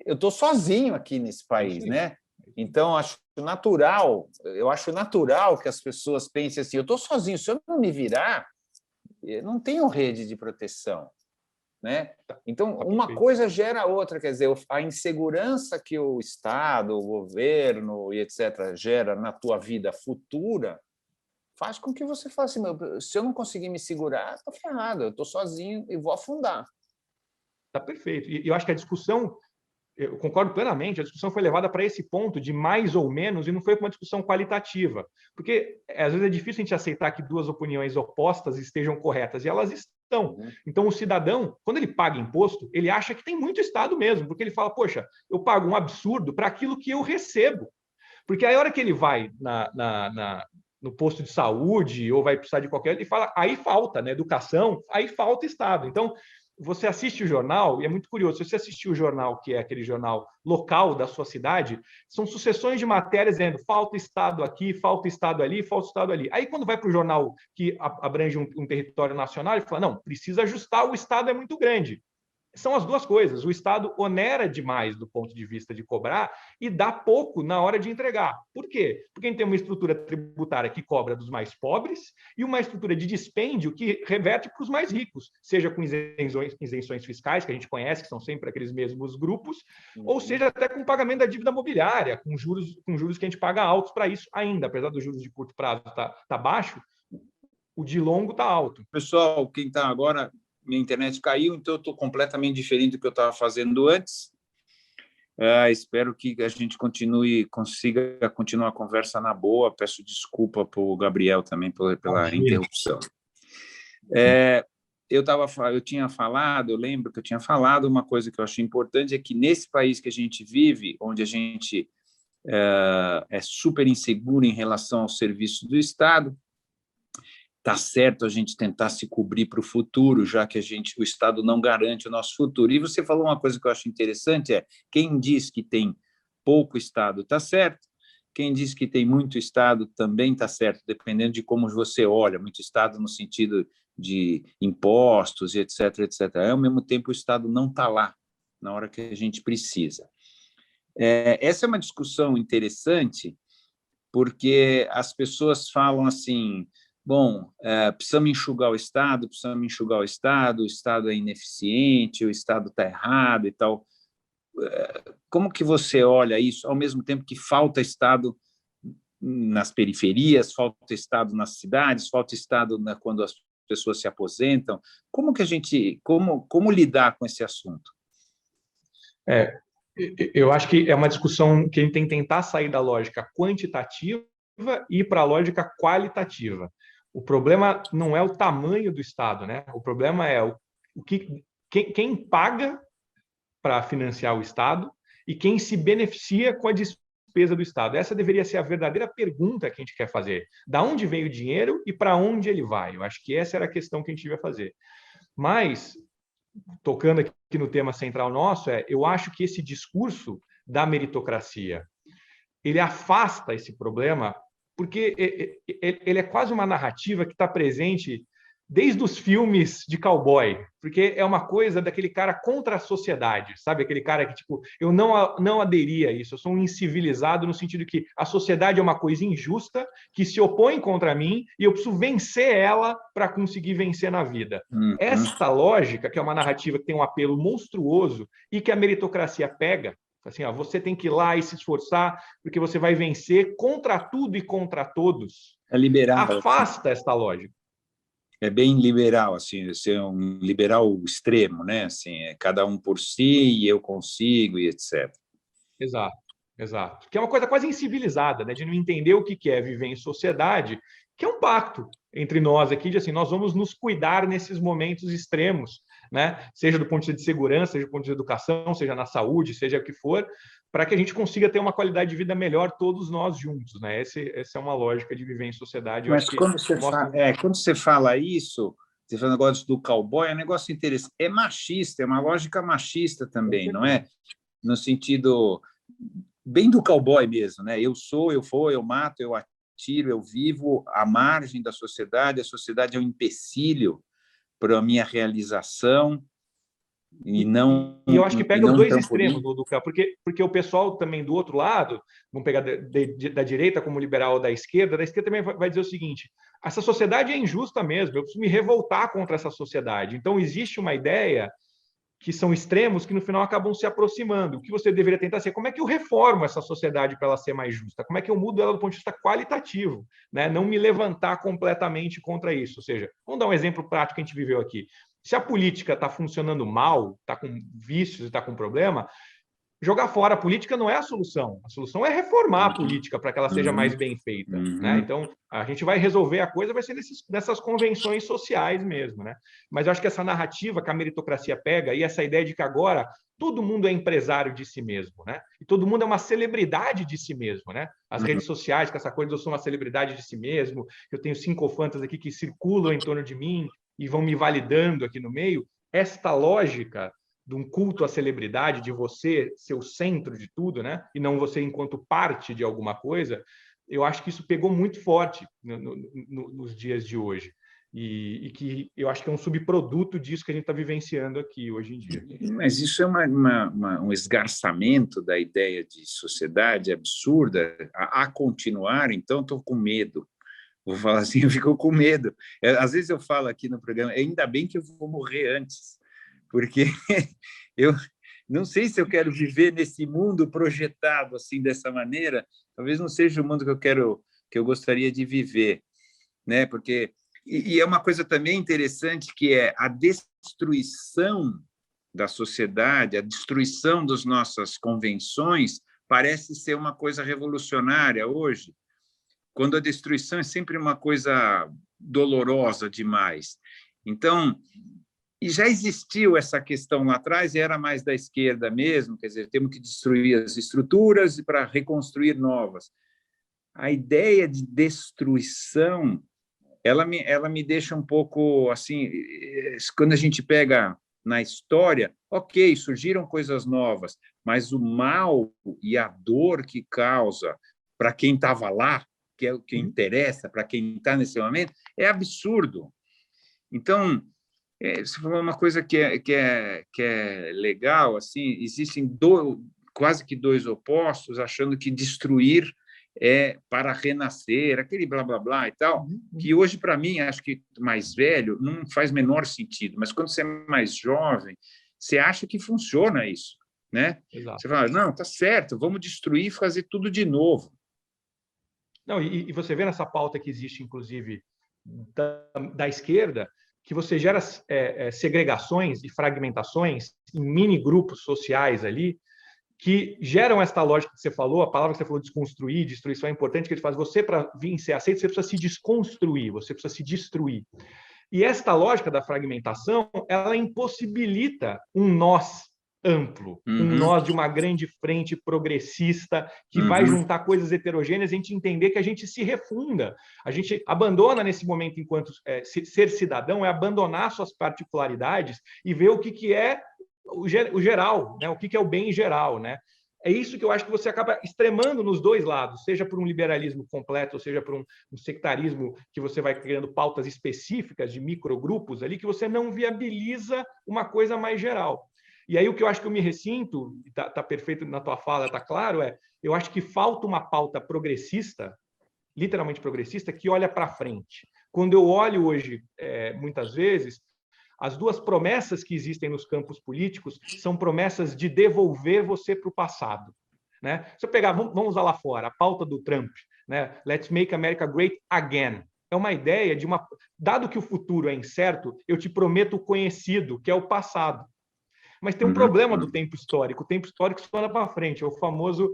estou sozinho aqui nesse país, né? Então, eu acho natural que as pessoas pensem assim, eu estou sozinho, se eu não me virar, eu não tenho rede de proteção, né? Então, uma coisa gera outra, quer dizer, a insegurança que o Estado, o governo e etc. gera na tua vida futura faz com que você fale assim, se eu não conseguir me segurar, estou ferrado, eu estou sozinho e vou afundar. Tá perfeito. E eu acho que a discussão eu concordo plenamente, a discussão foi levada para esse ponto de mais ou menos e não foi uma discussão qualitativa, porque às vezes é difícil a gente aceitar que duas opiniões opostas estejam corretas, e elas estão. Então, o cidadão, quando ele paga imposto, ele acha que tem muito Estado mesmo, porque ele fala, poxa, eu pago um absurdo para aquilo que eu recebo. Porque aí, a hora que ele vai no posto de saúde ou vai precisar de qualquer... Ele fala, aí falta, né? Educação, aí falta Estado. Então, você assiste o jornal, e é muito curioso, se você assistir o jornal, que é aquele jornal local da sua cidade, são sucessões de matérias dizendo falta Estado aqui, falta Estado ali, falta Estado ali. Aí, quando vai para o jornal que abrange um território nacional, ele fala, não, precisa ajustar, o Estado é muito grande. São as duas coisas. O Estado onera demais do ponto de vista de cobrar e dá pouco na hora de entregar. Por quê? Porque a gente tem uma estrutura tributária que cobra dos mais pobres e uma estrutura de dispêndio que reverte para os mais ricos, seja com isenções fiscais, que a gente conhece, que são sempre aqueles mesmos grupos, ou seja até com pagamento da dívida mobiliária, com juros que a gente paga altos para isso ainda, apesar dos juros de curto prazo tá baixo, o de longo está alto. Pessoal, quem está agora... Minha internet caiu, então eu estou completamente diferente do que eu estava fazendo antes. Espero que a gente consiga continuar a conversa na boa. Peço desculpa para o Gabriel também pela interrupção. Eu lembro que eu tinha falado uma coisa que eu achei importante, é que nesse país que a gente vive, onde a gente é super inseguro em relação aos serviços do Estado, está certo a gente tentar se cobrir para o futuro, já que o Estado não garante o nosso futuro. E você falou uma coisa que eu acho interessante, quem diz que tem pouco Estado está certo, quem diz que tem muito Estado também está certo, dependendo de como você olha, muito Estado no sentido de impostos e etc, etc. Ao mesmo tempo, o Estado não está lá na hora que a gente precisa. Essa é uma discussão interessante, porque as pessoas falam assim... Bom, precisamos enxugar o Estado, o Estado é ineficiente, o Estado está errado e tal. Como que você olha isso, ao mesmo tempo que falta Estado nas periferias, falta Estado nas cidades, falta Estado quando as pessoas se aposentam? Como que como lidar com esse assunto? Eu acho que é uma discussão que a gente tem que tentar sair da lógica quantitativa e ir para a lógica qualitativa. O problema não é o tamanho do Estado, né? O problema é quem paga para financiar o Estado e quem se beneficia com a despesa do Estado. Essa deveria ser a verdadeira pergunta que a gente quer fazer. Da onde vem o dinheiro e para onde ele vai? Eu acho que essa era a questão que a gente devia fazer. Mas, tocando aqui no tema central nosso, eu acho que esse discurso da meritocracia, ele afasta esse problema, porque ele é quase uma narrativa que está presente desde os filmes de cowboy, porque é uma coisa daquele cara contra a sociedade, sabe? Aquele cara que, tipo, eu não aderia a isso, eu sou um incivilizado no sentido que a sociedade é uma coisa injusta, que se opõe contra mim e eu preciso vencer ela para conseguir vencer na vida. Esta lógica, que é uma narrativa que tem um apelo monstruoso e que a meritocracia pega, assim, você tem que ir lá e se esforçar, porque você vai vencer contra tudo e contra todos. É liberal. Afasta esta lógica. É bem liberal, assim, ser um liberal extremo, né? Assim, cada um por si e eu consigo e etc. Exato. Que é uma coisa quase incivilizada, né? De não entender o que é viver em sociedade, que é um pacto entre nós aqui, de assim, nós vamos nos cuidar nesses momentos extremos, né? Seja do ponto de vista de segurança, seja do ponto de vista de educação, seja na saúde, seja o que for, para que a gente consiga ter uma qualidade de vida melhor todos nós juntos, né? Essa é uma lógica de viver em sociedade. Mas quando você fala isso, você fala negócio do cowboy, é um negócio interessante. É machista, é uma lógica machista também, não é? No sentido bem do cowboy mesmo, né? Eu vou, eu mato, eu atiro, eu vivo à margem da sociedade, a sociedade é um empecilho para a minha realização e não... E eu acho que pega os dois extremos, Duca, porque o pessoal também do outro lado, vamos pegar da direita como liberal ou da esquerda também vai dizer o seguinte, essa sociedade é injusta mesmo, eu preciso me revoltar contra essa sociedade. Então, existe uma ideia que são extremos que no final acabam se aproximando. O que você deveria tentar ser, como é que eu reformo essa sociedade para ela ser mais justa? Como é que eu mudo ela do ponto de vista qualitativo? Né? Não me levantar completamente contra isso. Ou seja, vamos dar um exemplo prático que a gente viveu aqui. Se a política está funcionando mal, está com vícios, está com problema, jogar fora a política não é a solução é reformar a política para que ela seja mais bem feita, né? Então, a gente vai resolver a coisa, vai ser nessas convenções sociais mesmo, né? Mas eu acho que essa narrativa que a meritocracia pega e essa ideia de que agora todo mundo é empresário de si mesmo, né? E todo mundo é uma celebridade de si mesmo, né? As redes sociais, com essa coisa, eu sou uma celebridade de si mesmo, eu tenho sincofantas aqui que circulam em torno de mim e vão me validando aqui no meio. Esta lógica de um culto à celebridade, de você ser o centro de tudo, né? E não você enquanto parte de alguma coisa, eu acho que isso pegou muito forte nos dias de hoje. E que eu acho que é um subproduto disso que a gente está vivenciando aqui hoje em dia. Mas isso é um esgarçamento da ideia de sociedade absurda a continuar, então estou com medo. Vou falar assim, eu fico com medo. Às vezes eu falo aqui no programa, ainda bem que eu vou morrer antes, porque eu não sei se eu quero viver nesse mundo projetado assim dessa maneira. Talvez não seja o mundo que eu gostaria de viver, né? Porque e é uma coisa também interessante que é a destruição da sociedade, a destruição das nossas convenções parece ser uma coisa revolucionária hoje, quando a destruição é sempre uma coisa dolorosa demais. Então, e já existiu essa questão lá atrás, e era mais da esquerda mesmo, quer dizer, temos que destruir as estruturas para reconstruir novas. A ideia de destruição, ela me deixa um pouco assim, quando a gente pega na história, ok, surgiram coisas novas, mas o mal e a dor que causa para quem estava lá, que é o que interessa para quem está nesse momento, é absurdo. Então, você falou uma coisa que é legal, assim, existem quase que dois opostos, achando que destruir é para renascer, aquele blá, blá, blá e tal, que hoje, para mim, acho que mais velho, não faz menor sentido, mas quando você é mais jovem, você acha que funciona isso, né? Exato. Você fala, não, tá certo, vamos destruir e fazer tudo de novo. Não, e você vê nessa pauta que existe, inclusive, da esquerda, que você gera segregações e fragmentações em mini grupos sociais ali, que geram esta lógica que você falou, a palavra que você falou, desconstruir, destruição é importante, que ele faz, você, para vir ser aceito, você precisa se desconstruir, você precisa se destruir. E esta lógica da fragmentação, ela impossibilita um nós amplo, um nós de uma grande frente progressista que vai juntar coisas heterogêneas e a gente entender que a gente se refunda. A gente abandona nesse momento, enquanto ser cidadão, é abandonar suas particularidades e ver o que é o geral, né? O que é o bem geral, né? É isso que eu acho que você acaba extremando nos dois lados, seja por um liberalismo completo, ou seja por um sectarismo que você vai criando pautas específicas de microgrupos ali, que você não viabiliza uma coisa mais geral. E aí o que eu acho que eu me ressinto, está perfeito na tua fala, está claro, eu acho que falta uma pauta progressista, literalmente progressista, que olha para frente. Quando eu olho hoje, muitas vezes, as duas promessas que existem nos campos políticos são promessas de devolver você para o passado, né? Se eu pegar, vamos usar lá fora, a pauta do Trump, né? Let's make America great again. É uma ideia de dado que o futuro é incerto, eu te prometo o conhecido, que é o passado. Mas tem um problema do tempo histórico. O tempo histórico só anda para frente. É o famoso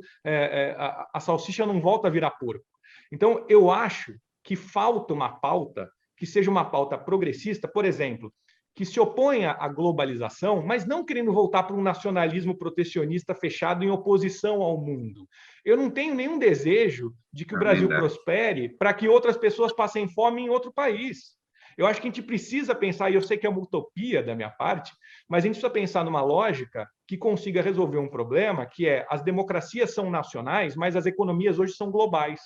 a salsicha não volta a virar porco. Então, eu acho que falta uma pauta que seja uma pauta progressista, por exemplo, que se oponha à globalização, mas não querendo voltar para um nacionalismo protecionista fechado em oposição ao mundo. Eu não tenho nenhum desejo de que o Brasil prospere para que outras pessoas passem fome em outro país. Eu acho que a gente precisa pensar, e eu sei que é uma utopia da minha parte, mas a gente precisa pensar numa lógica que consiga resolver um problema, que é as democracias são nacionais, mas as economias hoje são globais.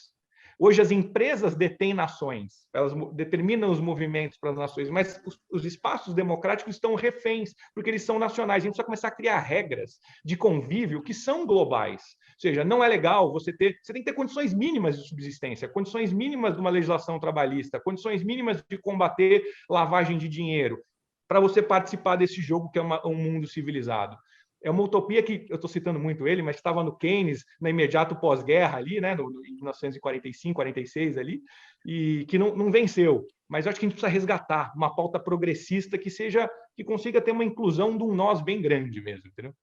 Hoje as empresas detêm nações, elas determinam os movimentos para as nações, mas os espaços democráticos estão reféns, porque eles são nacionais. A gente precisa começar a criar regras de convívio que são globais. Ou seja, não é legal você tem que ter condições mínimas de subsistência, condições mínimas de uma legislação trabalhista, condições mínimas de combater lavagem de dinheiro, para você participar desse jogo que é um mundo civilizado. É uma utopia que, eu estou citando muito ele, mas estava no Keynes, no imediato pós-guerra ali, né, em 1945, 46 ali, e que não venceu. Mas eu acho que a gente precisa resgatar uma pauta progressista que consiga ter uma inclusão de um nós bem grande mesmo, entendeu?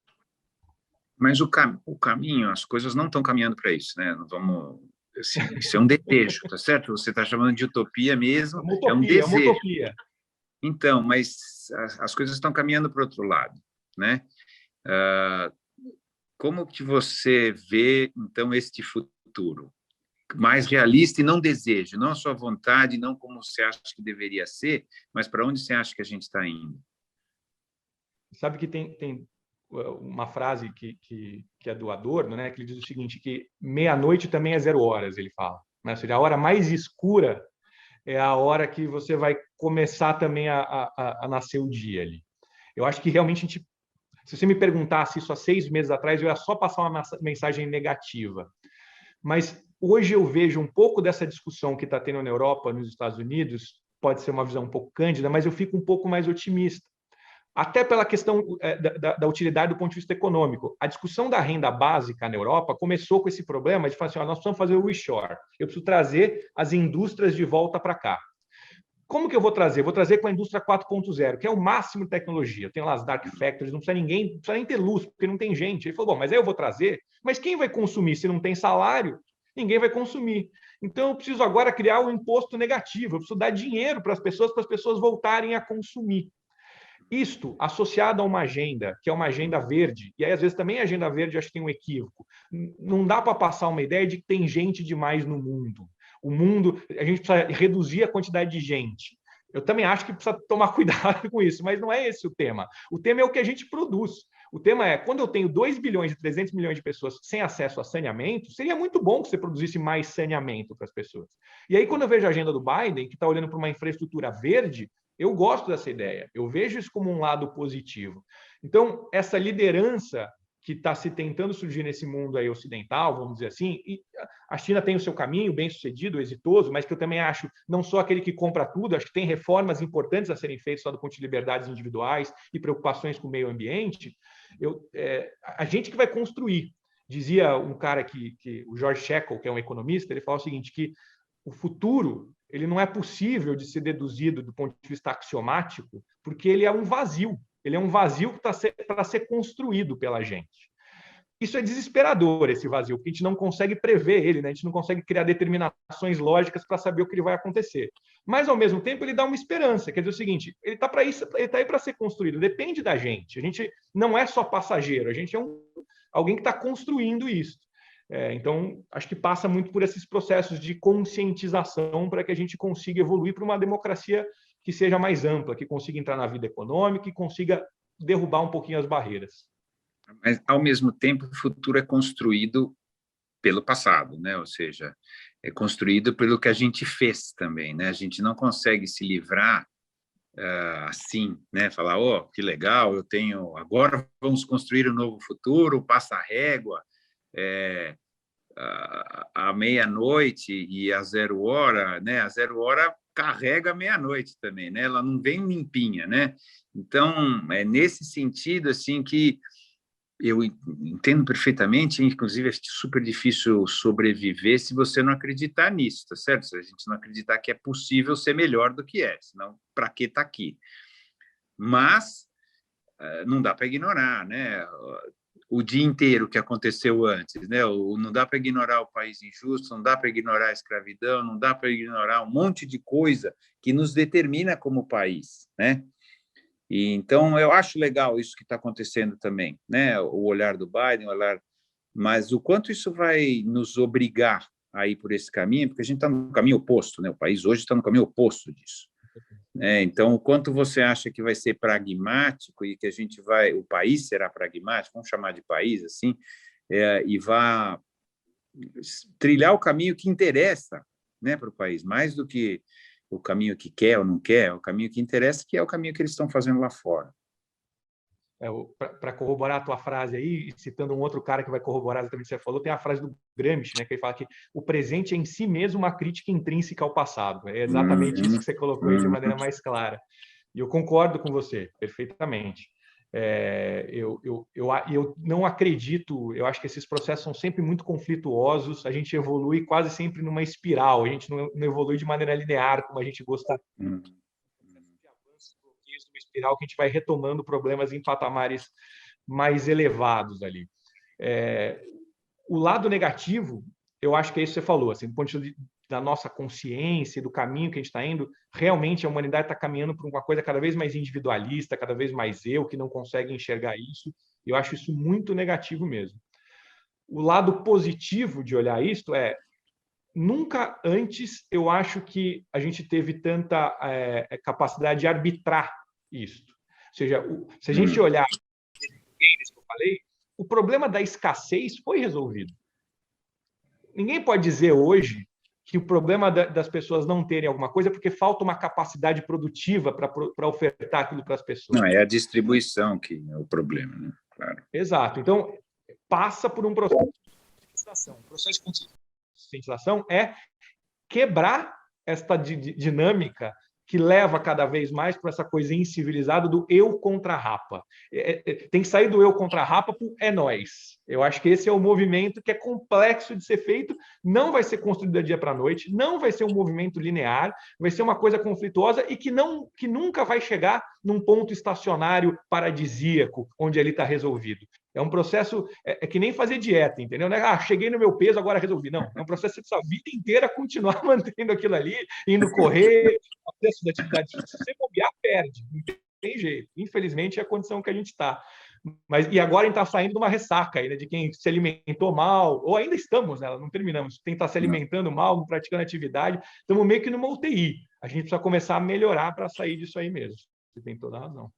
Mas o caminho, as coisas não estão caminhando para isso, né? Não vamos, assim, isso é um desejo, tá certo? Você está chamando de utopia mesmo, é um É uma desejo. utopia. Então, mas as coisas estão caminhando para o outro lado, né? Como que você vê, então, este futuro? Mais realista e não desejo, não a sua vontade, não como você acha que deveria ser, mas para onde você acha que a gente está indo? Sabe que tem uma frase que é do Adorno, né, que ele diz o seguinte, que meia-noite também é 0 horas, ele fala. Né? Ou seja, a hora mais escura é a hora que você vai começar também a nascer o dia ali. Eu acho que realmente a gente, se você me perguntasse isso há 6 meses atrás, eu ia só passar uma mensagem negativa. Mas hoje eu vejo um pouco dessa discussão que está tendo na Europa, nos Estados Unidos, pode ser uma visão um pouco cândida, mas eu fico um pouco mais otimista. Até pela questão da utilidade do ponto de vista econômico. A discussão da renda básica na Europa começou com esse problema de falar assim, nós precisamos fazer o reshore, eu preciso trazer as indústrias de volta para cá. Como que eu vou trazer? Vou trazer com a indústria 4.0, que é o máximo de tecnologia. Eu tenho lá as dark factories, não precisa ninguém, não precisa nem ter luz, porque não tem gente. Ele falou, bom, mas aí eu vou trazer, mas quem vai consumir se não tem salário? Ninguém vai consumir. Então, eu preciso agora criar um imposto negativo, eu preciso dar dinheiro para as pessoas voltarem a consumir. Isto associado a uma agenda, que é uma agenda verde, e aí às vezes também a agenda verde acho que tem um equívoco. Não dá para passar uma ideia de que tem gente demais no mundo. O mundo, a gente precisa reduzir a quantidade de gente. Eu também acho que precisa tomar cuidado com isso, mas não é esse o tema. O tema é o que a gente produz. O tema é, quando eu tenho 2 bilhões e 300 milhões de pessoas sem acesso a saneamento, seria muito bom que você produzisse mais saneamento para as pessoas. E aí, quando eu vejo a agenda do Biden, que está olhando para uma infraestrutura verde, eu gosto dessa ideia, eu vejo isso como um lado positivo. Então, essa liderança que está se tentando surgir nesse mundo aí ocidental, vamos dizer assim, e a China tem o seu caminho bem sucedido, exitoso, mas que eu também acho, não só aquele que compra tudo, acho que tem reformas importantes a serem feitas só do ponto de liberdades individuais e preocupações com o meio ambiente, a gente que vai construir. Dizia um cara que o George Shackle, que é um economista, ele fala o seguinte, que o futuro ele não é possível de ser deduzido do ponto de vista axiomático, porque ele é um vazio. Ele é um vazio que está para ser construído pela gente. Isso é desesperador, esse vazio, porque a gente não consegue prever ele, né? A gente não consegue criar determinações lógicas para saber o que vai acontecer. Mas, ao mesmo tempo, ele dá uma esperança. Quer dizer o seguinte, ele está aí para ser construído, depende da gente. A gente não é só passageiro, a gente é alguém que está construindo isso. Então, acho que passa muito por esses processos de conscientização para que a gente consiga evoluir para uma democracia que seja mais ampla, que consiga entrar na vida econômica e consiga derrubar um pouquinho as barreiras. Mas, ao mesmo tempo, o futuro é construído pelo passado, né? Ou seja, é construído pelo que a gente fez também, né? A gente não consegue se livrar assim, né? Falar, que legal, agora vamos construir um novo futuro, passa a régua, à meia-noite e à 0 hora, né? A 0 hora carrega a meia-noite também, né? Ela não vem limpinha, né? Então, é nesse sentido assim que eu entendo perfeitamente, inclusive é super difícil sobreviver se você não acreditar nisso, tá certo? Se a gente não acreditar que é possível ser melhor do que é, senão para que tá aqui? Mas não dá para ignorar, né? O dia inteiro que aconteceu antes, né? Não dá para ignorar o país injusto, não dá para ignorar a escravidão, não dá para ignorar um monte de coisa que nos determina como país, né? E então eu acho legal isso que está acontecendo também, né? O olhar do Biden, mas o quanto isso vai nos obrigar a ir por esse caminho, porque a gente está no caminho oposto, né? O país hoje está no caminho oposto disso. Então, o quanto você acha que vai ser pragmático e que o país será pragmático, vamos chamar de país assim, e vai trilhar o caminho que interessa, né, para o país, mais do que o caminho que quer ou não quer, o caminho que interessa, que é o caminho que eles estão fazendo lá fora. Para corroborar a tua frase aí, citando um outro cara que vai corroborar exatamente o que você falou, tem a frase do Gramsci, né, que ele fala que o presente é em si mesmo uma crítica intrínseca ao passado. É exatamente isso que você colocou aí de maneira mais clara. E eu concordo com você, perfeitamente. Eu não acredito, eu acho que esses processos são sempre muito conflituosos, a gente evolui quase sempre numa espiral, a gente não evolui de maneira linear, como a gente gosta uma espiral que a gente vai retomando problemas em patamares mais elevados ali. O lado negativo, eu acho que é isso que você falou, assim, do ponto de vista da nossa consciência, do caminho que a gente está indo, realmente a humanidade está caminhando para uma coisa cada vez mais individualista, cada vez mais que não consegue enxergar isso. Eu acho isso muito negativo mesmo. O lado positivo de olhar isso nunca antes eu acho que a gente teve tanta capacidade de arbitrar isso. Ou seja, se a gente olhar que eu falei, o problema da escassez foi resolvido. Ninguém pode dizer hoje que o problema das pessoas não terem alguma coisa é porque falta uma capacidade produtiva para ofertar aquilo para as pessoas. Não, é a distribuição que é o problema, né? Claro. Exato. Então, passa por um processo de conscientização. O processo de conscientização é quebrar esta dinâmica que leva cada vez mais para essa coisa incivilizada do eu contra a rapa. Tem que sair do eu contra a rapa para o é nós. Eu acho que esse é o movimento que é complexo de ser feito, não vai ser construído da dia para a noite, não vai ser um movimento linear, vai ser uma coisa conflituosa e que nunca vai chegar num ponto estacionário paradisíaco, onde ele está resolvido. É um processo, que nem fazer dieta, entendeu? Não é, cheguei no meu peso, agora resolvi. Não, é um processo de sua vida inteira continuar mantendo aquilo ali, indo correr, o processo da atividade física. Se você bobear, perde. Não tem jeito. Infelizmente, é a condição que a gente está. E agora a gente está saindo de uma ressaca aí, né, de quem se alimentou mal, ou ainda estamos, né, não terminamos, quem está se alimentando mal, não praticando atividade, estamos meio que numa UTI. A gente precisa começar a melhorar para sair disso aí mesmo. Você tem toda a razão.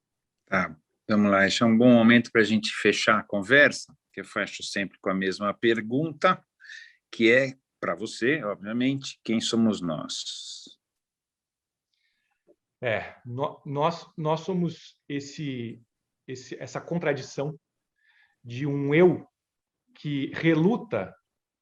Tá. Vamos lá, esse é um bom momento para a gente fechar a conversa, que eu fecho sempre com a mesma pergunta, que é, para você, obviamente, quem somos nós? Nós somos essa contradição de um eu que reluta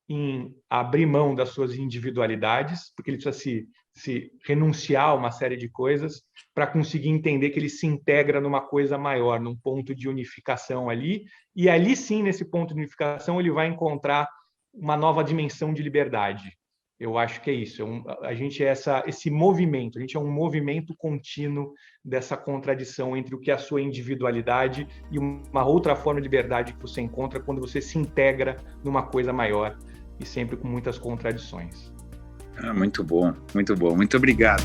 em abrir mão das suas individualidades, porque ele precisa se renunciar a uma série de coisas para conseguir entender que ele se integra numa coisa maior, num ponto de unificação ali, e ali sim, nesse ponto de unificação, ele vai encontrar uma nova dimensão de liberdade. Eu acho que é isso. A gente é esse movimento, a gente é um movimento contínuo dessa contradição entre o que é a sua individualidade e uma outra forma de liberdade que você encontra quando você se integra numa coisa maior e sempre com muitas contradições. Muito bom, muito bom. Muito obrigado.